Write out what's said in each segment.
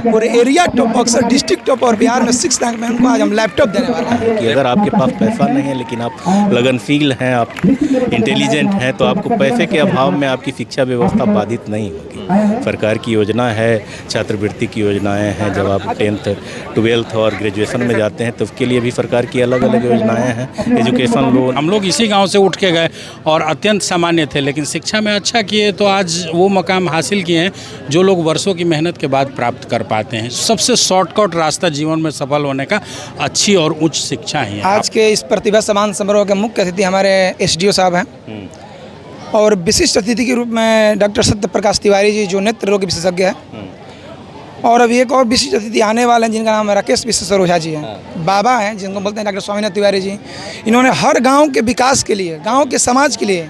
पूरे area top, अक्सर district top और बिहार में 6 रैंक में उनको आज हम लैपटॉप देने वाले हैं। कि अगर आपके पास पैसा नहीं है लेकिन आप लगनशील हैं, आप इंटेलिजेंट हैं, तो आपको पैसे के अभाव में आपकी शिक्षा व्यवस्था बाधित नहीं होगी। सरकार की योजना है, छात्रवृत्ति की योजनाएं हैं, जब आप 10th 12th और ग्रेजुएशन में जाते हैं तो उसके लिए भी सरकार की अलग अलग योजनाएं हैं। एजुकेशन लोन, हम लोग इसी गांव से उठ के गए और अत्यंत सामान्य थे, लेकिन शिक्षा में अच्छा किए तो आज वो मकाम हासिल किए हैं जो लोग वर्षों की मेहनत के बाद प्राप्त कर पाते हैं। सबसे शॉर्टकट रास्ता जीवन में सफल होने का अच्छी और उच्च शिक्षा ही है। आज के इस प्रतिभा सम्मान समारोह के मुख्य अतिथि हमारे एसडीओ साहब हैं और विशिष्ट अतिथि के रूप में डॉक्टर सत्य प्रकाश तिवारी जी, जो नेत्र रोग विशेषज्ञ हैं। और अभी एक और विशिष्ट अतिथि आने वाले हैं जिनका नाम राकेश विश्वेश्वर ओझा जी हैं। बाबा हैं जिनको बोलते हैं डॉक्टर स्वामीनाथ तिवारी जी। इन्होंने हर गांव के विकास के लिए, गांव के समाज के लिए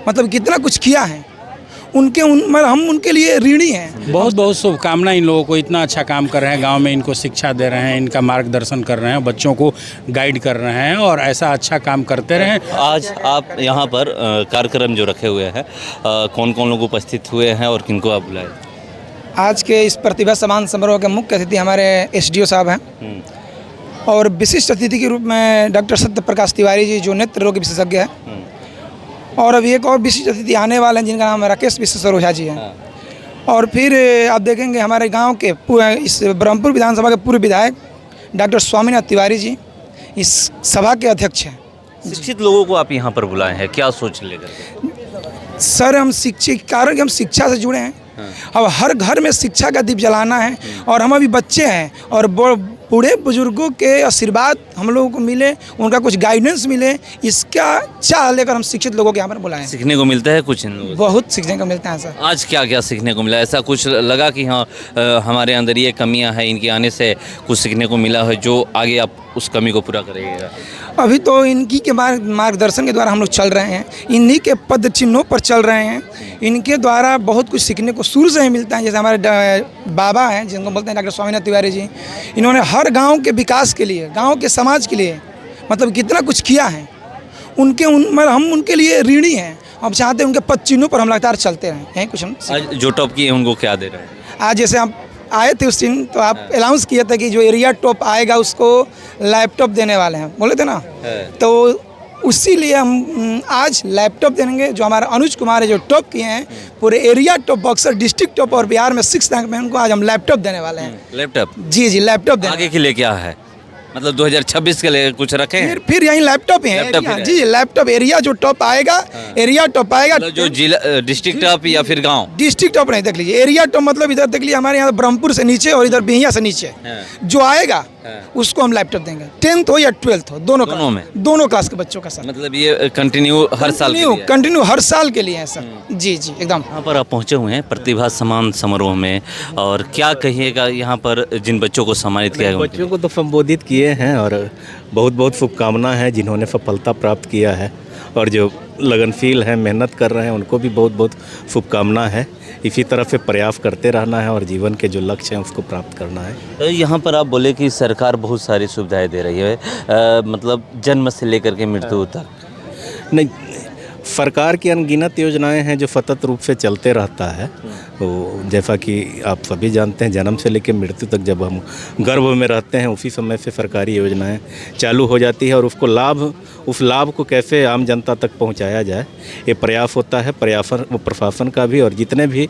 मतलब कितना कुछ किया है। हम उनके लिए ऋणी हैं। बहुत बहुत शुभकामनाएं इन लोगों को, इतना अच्छा काम कर रहे हैं, गांव में इनको शिक्षा दे रहे हैं, इनका मार्गदर्शन कर रहे हैं, बच्चों को गाइड कर रहे हैं और ऐसा अच्छा काम करते रहें। आज आप यहाँ पर कार्यक्रम जो रखे हुए हैं, कौन कौन लोग उपस्थित हुए हैं और किनको आप बुलाए? आज के इस प्रतिभा सम्मान समारोह के मुख्य अतिथि हमारे एसडीओ साहब हैं और विशिष्ट अतिथि के रूप में डॉक्टर सत्य प्रकाश तिवारी जी, जो नेत्र रोग विशेषज्ञ हैं। और अभी एक और विशिष्ट अतिथि आने वाले हैं जिनका नाम राकेश विश्वेश्वर ओझा जी हैं। और फिर आप देखेंगे हमारे गांव के इस ब्रह्मपुर विधानसभा के पूर्व विधायक डॉक्टर स्वामीनाथ तिवारी जी इस सभा के अध्यक्ष हैं। शिक्षित लोगों को आप यहाँ पर बुलाए हैं, क्या सोच लेकर? सर, हम शिक्षित कारण कि हम शिक्षा से जुड़े हैं। अब हर घर में शिक्षा का दीप जलाना है और हम अभी बच्चे हैं और बूढ़े बुजुर्गों के आशीर्वाद हम लोगों को मिले, उनका कुछ गाइडेंस मिले, इसका चाह लेकर हम शिक्षित लोगों के यहाँ पर बुलाएं। सीखने को मिलता है कुछ इन लोगों से? बहुत सीखने को मिलता है सर। आज क्या क्या सीखने को मिला? ऐसा कुछ लगा कि हाँ हमारे अंदर ये कमियां हैं, इनके आने से कुछ सीखने को मिला है जो आगे आप उस कमी को पूरा करिएगा? अभी तो इनकी के मार्गदर्शन के द्वारा हम लोग चल रहे हैं, इन्हीं के पद चिन्हों पर चल रहे हैं। इनके द्वारा बहुत कुछ सीखने को शुरू से ही मिलता है। जैसे हमारे बाबा हैं जिनको बोलते हैं डॉक्टर स्वामीनाथ तिवारी जी। इन्होंने हर गांव के विकास के लिए, गांव के समाज के लिए मतलब कितना कुछ किया है। हम उनके लिए ऋणी हैं। हम चाहते हैं उनके पद चिन्हों पर हम लगातार चलते रहें। यही कुछ हम आज जो टॉप किए उनको क्या दे रहे हैं? आज जैसे हम आए थे उस दिन तो आप अनाउंस किए थे कि जो एरिया टॉप आएगा उसको लैपटॉप देने वाले हैं, बोले थे ना। तो उसी लिए हम आज लैपटॉप देंगे। जो हमारा अनुज कुमार है जो टॉप किए हैं पूरे area top, Buxar district top और बिहार में 6 रैंक में, उनको आज हम लैपटॉप देने वाले हैं। लैपटॉप? जी, लैपटॉप देने। आगे के लिए क्या है, मतलब 2026 के लिए कुछ रखे हैं? फिर यहीं लैपटॉप ही है। जी, लैपटॉप एरिया जो टॉप आएगा, एरिया टॉप आएगा। मतलब जो जिला डिस्ट्रिक्ट टॉप या फिर गांव? डिस्ट्रिक्ट टॉप नहीं, देख लीजिए एरिया टॉप मतलब इधर देख लीजिए हमारे यहाँ ब्रह्मपुर से नीचे और इधर बिहिया से नीचे जो आएगा उसको हम लैपटॉप देंगे। 10th हो या 12th हो, दोनों क्लास के बच्चों का सर। मतलब ये कंटिन्यू हर साल के लिए है सर। जी एकदम। यहाँ पर आप पहुँचे हुए हैं प्रतिभा सम्मान समारोह में, और क्या कहिएगा यहाँ पर जिन बच्चों को सम्मानित किया गया? बच्चों को तो संबोधित किए हैं और बहुत बहुत शुभकामना है जिन्होंने सफलता प्राप्त किया है, और जो लगनशील हैं, मेहनत कर रहे हैं, उनको भी बहुत बहुत शुभकामना है। इसी तरह से प्रयास करते रहना है और जीवन के जो लक्ष्य हैं उसको प्राप्त करना है। तो यहाँ पर आप बोले कि सरकार बहुत सारी सुविधाएं दे रही है, मतलब जन्म से लेकर के मृत्यु तक? नहीं, सरकार की अनगिनत योजनाएं हैं जो सतत रूप से चलते रहता है। तो जैसा कि आप सभी जानते हैं, जन्म से लेकर मृत्यु तक जब हम गर्भ में रहते हैं उसी समय से सरकारी योजनाएं चालू हो जाती है और उस लाभ को कैसे आम जनता तक पहुंचाया जाए, ये प्रयास होता है प्रशासन का भी, और जितने भी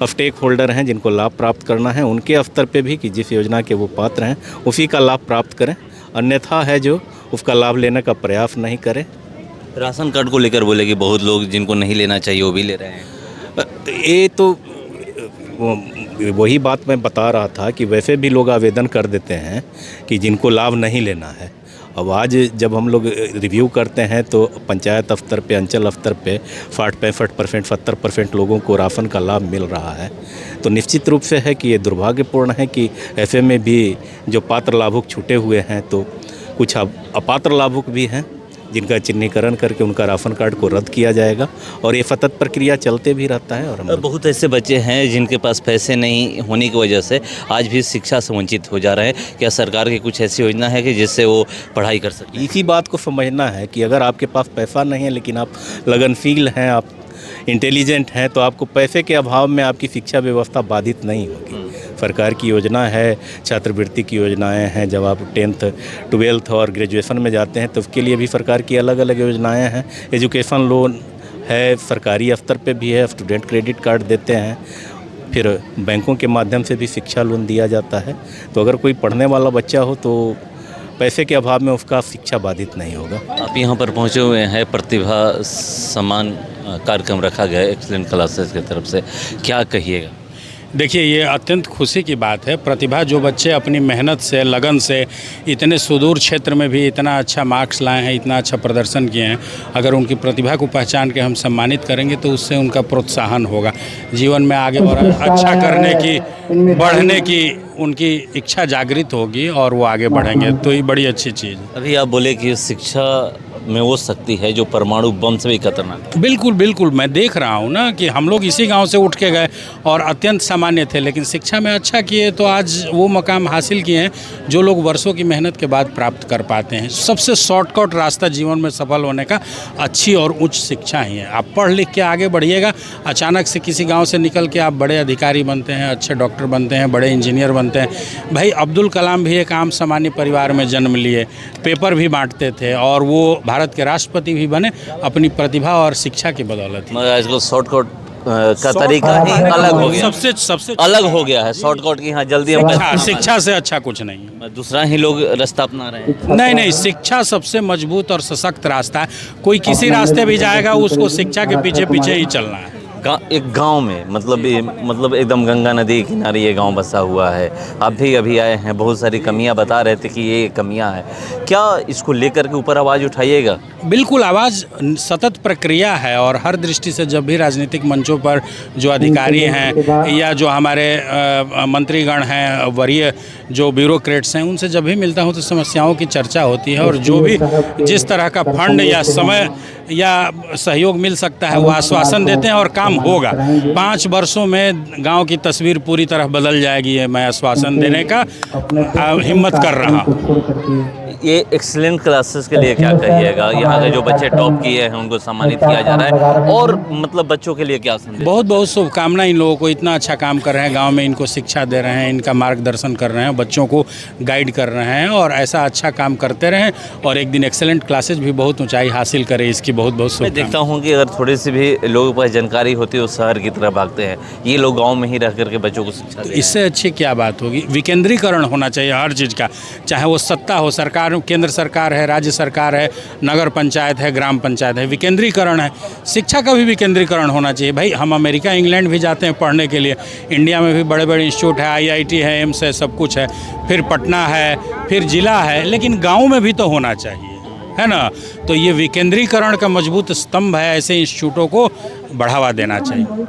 स्टेक होल्डर हैं जिनको लाभ प्राप्त करना है उनके स्तर पे भी कि जिस योजना के वो पात्र हैं उसी का लाभ प्राप्त करें, अन्यथा है जो उसका लाभ लेने का प्रयास नहीं करें। राशन कार्ड को लेकर बोले कि बहुत लोग जिनको नहीं लेना चाहिए वो भी ले रहे हैं। ये तो वही बात मैं बता रहा था कि वैसे भी लोग आवेदन कर देते हैं कि जिनको लाभ नहीं लेना है। अब आज जब हम लोग रिव्यू करते हैं तो पंचायत स्तर पे, अंचल स्तर पे 60-65%, 70% लोगों को राशन का लाभ मिल रहा है। तो निश्चित रूप से है कि ये दुर्भाग्यपूर्ण है कि ऐसे में भी जो पात्र लाभुक छूटे हुए हैं तो कुछ अपात्र लाभुक भी हैं जिनका चिन्हीकरण करके उनका राशन कार्ड को रद्द किया जाएगा, और ये सतत प्रक्रिया चलते भी रहता है। और बहुत ऐसे बच्चे हैं जिनके पास पैसे नहीं होने की वजह से आज भी शिक्षा से वंचित हो जा रहे हैं। क्या सरकार की कुछ ऐसी योजना है कि जिससे वो पढ़ाई कर सकें? इसी बात को समझना है कि अगर आपके पास पैसा नहीं है लेकिन आप लगनशील हैं, आप इंटेलिजेंट हैं, तो आपको पैसे के अभाव में आपकी शिक्षा व्यवस्था बाधित नहीं होगी। सरकार की योजना है, छात्रवृत्ति की योजनाएं हैं। जब आप 10th 12th और ग्रेजुएशन में जाते हैं तो उसके लिए भी सरकार की अलग अलग योजनाएं हैं। एजुकेशन लोन है, सरकारी स्तर पे भी है, स्टूडेंट क्रेडिट कार्ड देते हैं, फिर बैंकों के माध्यम से भी शिक्षा लोन दिया जाता है। तो अगर कोई पढ़ने वाला बच्चा हो तो पैसे के अभाव में उसका शिक्षा बाधित नहीं होगा। आप यहाँ पर पहुँचे हुए हैं, प्रतिभा सम्मान कार्यक्रम रखा गया है एक्सीलेंट क्लासेस की तरफ से, क्या कहिएगा? देखिए, ये अत्यंत खुशी की बात है। प्रतिभा जो बच्चे अपनी मेहनत से, लगन से इतने सुदूर क्षेत्र में भी इतना अच्छा मार्क्स लाए हैं, इतना अच्छा प्रदर्शन किए हैं, अगर उनकी प्रतिभा को पहचान के हम सम्मानित करेंगे तो उससे उनका प्रोत्साहन होगा, जीवन में आगे अच्छा करने की, बढ़ने की उनकी इच्छा जागृत होगी और वो आगे बढ़ेंगे। तो ये बड़ी अच्छी चीज़ है। अभी आप बोले कि शिक्षा में वो शक्ति है जो परमाणु बम से भी खतरनाक है। बिल्कुल बिल्कुल, मैं देख रहा हूँ ना कि हम लोग इसी गांव से उठ के गए और अत्यंत सामान्य थे, लेकिन शिक्षा में अच्छा किए तो आज वो मकाम हासिल किए हैं जो लोग वर्षों की मेहनत के बाद प्राप्त कर पाते हैं। सबसे शॉर्टकट रास्ता जीवन में सफल होने का अच्छी और उच्च शिक्षा ही है। आप पढ़ लिख के आगे बढ़िएगा, अचानक से किसी गाँव से निकल के आप बड़े अधिकारी बनते हैं, अच्छे डॉक्टर बनते हैं, बड़े इंजीनियर बनते हैं। भाई अब्दुल कलाम भी एक आम सामान्य परिवार में जन्म लिए, पेपर भी बांटते थे और वो भारत के राष्ट्रपति भी बने अपनी प्रतिभा और शिक्षा की बदौलत। मगर आजकल शॉर्टकट का तरीका ही अलग हो गया, सबसे अलग हो गया है। शॉर्टकट की हाँ जल्दी हम शिक्षा से अच्छा कुछ नहीं है। दूसरा ही लोग रास्ता अपना रहे हैं। नहीं, शिक्षा सबसे मजबूत और सशक्त रास्ता है। कोई किसी रास्ते भी जाएगा उसको शिक्षा के पीछे पीछे ही चलना है। एक गांव में मतलब एकदम गंगा नदी के किनारे ये गांव बसा हुआ है। आप भी अभी आए हैं, बहुत सारी कमियां बता रहे थे कि ये कमियां हैं, क्या इसको लेकर के ऊपर आवाज़ उठाइएगा? बिल्कुल, आवाज़ सतत प्रक्रिया है और हर दृष्टि से जब भी राजनीतिक मंचों पर जो अधिकारी हैं या जो हमारे मंत्रीगण हैं, वरीय जो ब्यूरोक्रेट्स हैं, उनसे जब भी मिलता हूं तो समस्याओं की चर्चा होती है और जो भी जिस तरह का फंड या समय या सहयोग मिल सकता है वो आश्वासन देते हैं और काम होगा। 5 वर्षों में गांव की तस्वीर पूरी तरह बदल जाएगी, ये मैं आश्वासन देने का हिम्मत कर रहा हूँ। ये एक्सीलेंट क्लासेस के लिए क्या कहिएगा? यहाँ के जो बच्चे टॉप किए हैं उनको सम्मानित किया जा रहा है और मतलब बच्चों के लिए क्या संदेश? बहुत बहुत शुभकामनाएं इन लोगों को, इतना अच्छा काम कर रहे हैं, गांव में इनको शिक्षा दे रहे हैं, इनका मार्गदर्शन कर रहे हैं, बच्चों को गाइड कर रहे हैं और ऐसा अच्छा काम करते रहें और एक दिन एक्सीलेंट क्लासेस भी बहुत ऊंचाई हासिल करे, इसकी बहुत बहुत शुभकामनाएं। मैं देखता हूँ कि अगर थोड़ी सी भी लोगों के पास जानकारी होती है वो शहर की तरफ भागते हैं, ये लोग गाँव में ही रह करके बच्चों को शिक्षा दें। इससे अच्छी क्या बात होगी? विकेंद्रीकरण होना चाहिए हर चीज़ का, चाहे वो सत्ता हो, सरकार, केंद्र सरकार है, राज्य सरकार है, नगर पंचायत है, ग्राम पंचायत है, विकेंद्रीकरण है। शिक्षा का भी विकेंद्रीकरण होना चाहिए। भाई हम अमेरिका, इंग्लैंड भी जाते हैं पढ़ने के लिए, इंडिया में भी बड़े बड़े इंस्टीट्यूट है, IIT है, एम्स है, सब कुछ है, फिर पटना है, फिर जिला है, लेकिन गाँव में भी तो होना चाहिए, है ना? तो ये विकेंद्रीकरण का मजबूत स्तंभ है, ऐसे इंस्टीट्यूटों को बढ़ावा देना चाहिए।